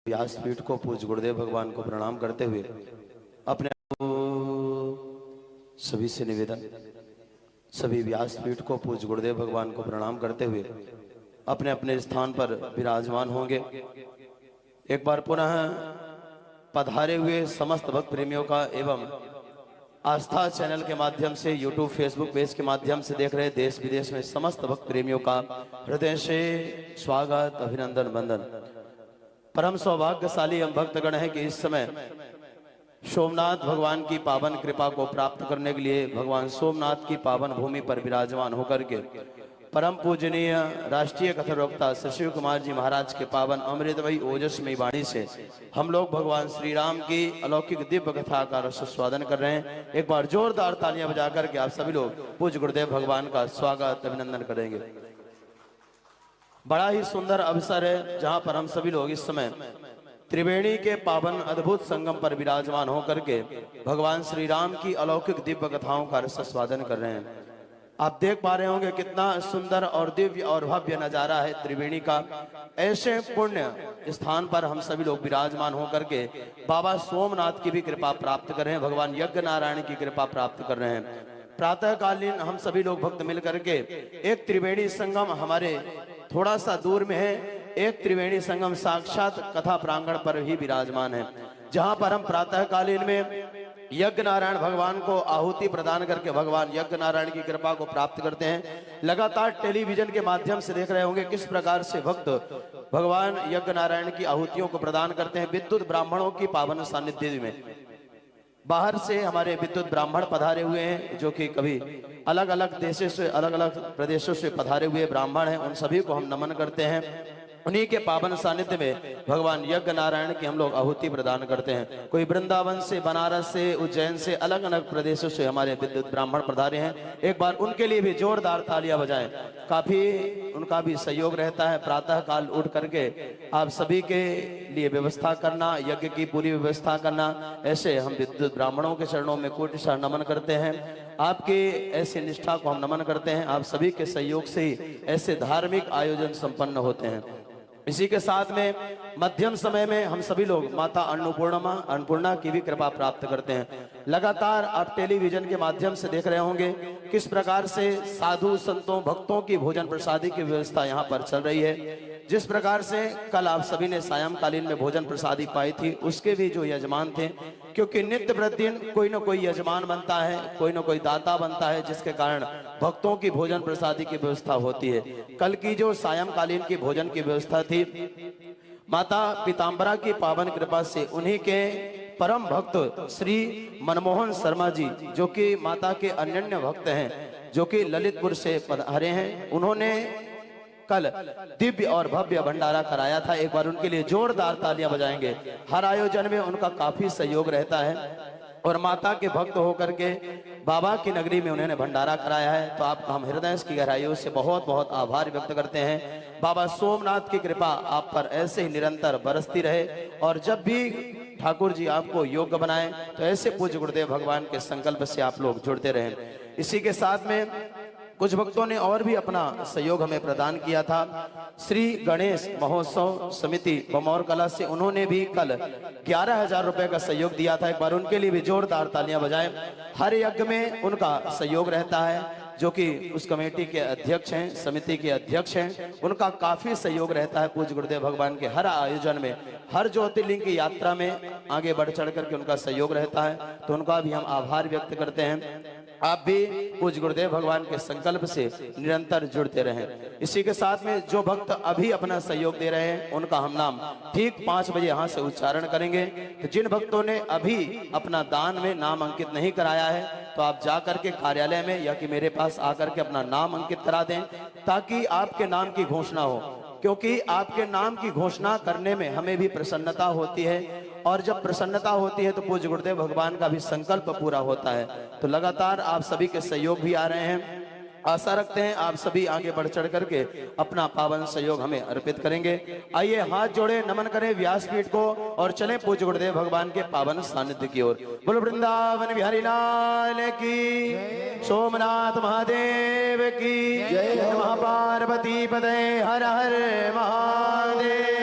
व्यासपीठ को पूज्य गुरुदेव भगवान को प्रणाम करते हुए अपने सभी से निवेदन, सभी व्यासपीठ को पूज्य गुरुदेव भगवान को प्रणाम करते हुए अपने अपने स्थान पर विराजमान होंगे। एक बार पुनः पधारे हुए समस्त भक्त प्रेमियों का एवं आस्था चैनल के माध्यम से, यूट्यूब फेसबुक पेज के माध्यम से देख रहे देश विदेश में समस्त भक्त प्रेमियों का हृदय से स्वागत, अभिनंदन, वंदन। परम सौभाग्यशाली हम भक्तगण हैं कि इस समय सोमनाथ भगवान की पावन कृपा को प्राप्त करने के लिए भगवान सोमनाथ की पावन भूमि पर विराजमान होकर के परम पूजनीय राष्ट्रीय कथावक्ता शिव कुमार जी महाराज के पावन अमृतमयी ओजस्मयी वाणी से हम लोग भगवान श्री राम की अलौकिक दिव्य कथा का रसस्वादन कर रहे हैं। एक बार जोरदार तालियां बजा करके आप सभी लोग पूज्य गुरुदेव भगवान का स्वागत, अभिनंदन करेंगे। बड़ा ही सुंदर अवसर है जहां पर हम सभी लोग इस समय त्रिवेणी के पावन अद्भुत संगम पर विराजमान होकर के भगवान श्री राम की अलौकिक दिव्य कथाओं का रसस्वादन कर रहे हैं। आप देख पा रहे होंगे कितना सुंदर और दिव्य और भव्य नजारा है त्रिवेणी का। ऐसे पुण्य स्थान पर हम सभी लोग विराजमान होकर के बाबा सोमनाथ की भी कृपा प्राप्त कर रहे हैं, भगवान यज्ञ नारायण की कृपा प्राप्त कर रहे हैं। प्रातः कालीन हम सभी लोग भक्त मिलकर के एक त्रिवेणी संगम हमारे थोड़ा सा दूर में है, एक त्रिवेणी संगम साक्षात कथा प्रांगण पर ही विराजमान है, जहां पर हम प्रातः कालीन में यज्ञ नारायण भगवान को आहुति प्रदान करके भगवान यज्ञ नारायण की कृपा को प्राप्त करते हैं। लगातार टेलीविजन के माध्यम से देख रहे होंगे किस प्रकार से भक्त भगवान यज्ञ नारायण की आहुतियों को प्रदान करते हैं विद्युत ब्राह्मणों की पावन सानिध्य में। बाहर से हमारे विद्युत ब्राह्मण पधारे हुए हैं, जो कि कभी अलग अलग देशों से, अलग अलग प्रदेशों से पधारे हुए ब्राह्मण हैं। उन सभी को हम नमन करते हैं। उन्हीं के पावन सानिध्य में भगवान यज्ञ नारायण की हम लोग आहुति प्रदान करते हैं। कोई वृंदावन से, बनारस से, उज्जैन से, अलग अलग प्रदेशों से हमारे विद्युत ब्राह्मण पधारे हैं। एक बार उनके लिए भी जोरदार तालियां बजाएं। काफी उनका भी सहयोग रहता है। प्रातः काल उठ करके आप सभी के लिए व्यवस्था करना, यज्ञ की पूरी व्यवस्था करना, ऐसे हम विद्युत ब्राह्मणों के चरणों में कोटिशः नमन करते हैं। आपके ऐसी निष्ठा को हम नमन करते हैं। आप सभी के सहयोग से ही ऐसे धार्मिक आयोजन संपन्न होते हैं। इसी के साथ में मध्यम समय में हम सभी लोग माता अन्नपूर्णा की भी कृपा प्राप्त करते हैं। लगातार आप टेलीविजन के माध्यम से देख रहे होंगे किस प्रकार से साधु संतों भक्तों की भोजन प्रसादी की व्यवस्था यहाँ पर चल रही है। जिस प्रकार से कल आप सभी ने सायंकालीन में भोजन प्रसादी पाई थी, उसके भी जो यजमान थे, क्योंकि नित्य प्रतिदिन कोई न कोई यजमान बनता है, कोई न कोई दाता बनता है, जिसके कारण भक्तों की भोजन प्रसादी की व्यवस्था होती है। कल की जो सायंकालीन की भोजन की व्यवस्था थी, माता पीताम्बरा की पावन कृपा से उन्हीं के परम भक्त श्री मनमोहन शर्मा जी, जो कि माता के अनन्य भक्त हैं, जो कि ललितपुर से पधारे हैं, उन्होंने कल दिव्य और भव्य भंडारा कराया था। एक बार उनके लिए जोरदार तालियां बजाएंगे। हर आयोजन में उनका काफी सहयोग रहता है और माता के भक्त होकर के बाबा की नगरी में उन्होंने भंडारा कराया है। तो आपका हम हृदय की गहराइयों से बहुत बहुत आभार व्यक्त करते हैं। बाबा सोमनाथ की कृपा आप पर ऐसे ही निरंतर बरसती रहे और जब भी ठाकुर जी आपको योग्य बनाए तो ऐसे पूज्य गुरुदेव भगवान के संकल्प से आप लोग जुड़ते रहें। इसी के साथ में कुछ भक्तों ने और भी अपना सहयोग हमें प्रदान किया था। श्री गणेश महोत्सव समिति बमौर कला से उन्होंने भी कल 11,000 रुपए का सहयोग दिया था। एक बार उनके लिए भी जोरदार तालियां बजाएं। हर यज्ञ में उनका सहयोग रहता है, जो कि उस कमेटी के अध्यक्ष हैं, समिति के अध्यक्ष हैं। उनका काफी सहयोग रहता है पूज्य गुरुदेव भगवान के हर आयोजन में, हर ज्योतिर्लिंग की यात्रा में आगे बढ़ चढ़ करके उनका सहयोग रहता है। तो उनका भी हम आभार व्यक्त करते हैं। आप भी पूज्य गुरुदेव भगवान के संकल्प से निरंतर जुड़ते रहें। इसी के साथ में जो भक्त अभी अपना सहयोग दे रहे हैं, उनका हम नाम ठीक 5 बजे यहाँ से उच्चारण करेंगे। तो जिन भक्तों ने अभी अपना दान में नाम अंकित नहीं कराया है, तो आप जाकर के कार्यालय में या कि मेरे पास आकर के अपना नाम अंकित करा दें, ताकि आपके नाम की घोषणा हो। क्योंकि आपके नाम की घोषणा करने में हमें भी प्रसन्नता होती है, और जब प्रसन्नता होती है तो पूज्य गुरुदेव भगवान का भी संकल्प पूरा होता है। तो लगातार आप सभी के सहयोग भी आ रहे हैं। आशा रखते हैं आप सभी आगे बढ़ चढ़ करके अपना पावन सहयोग हमें अर्पित करेंगे। आइए हाथ जोड़े नमन करें व्यासपीठ को और चलें पूज्य गुरुदेव भगवान के पावन सानिध्य की ओर। बोलो वृंदावन बिहारी लाल की, सोमनाथ महादेव की जय। पार्वती पदे हर हर महादेव।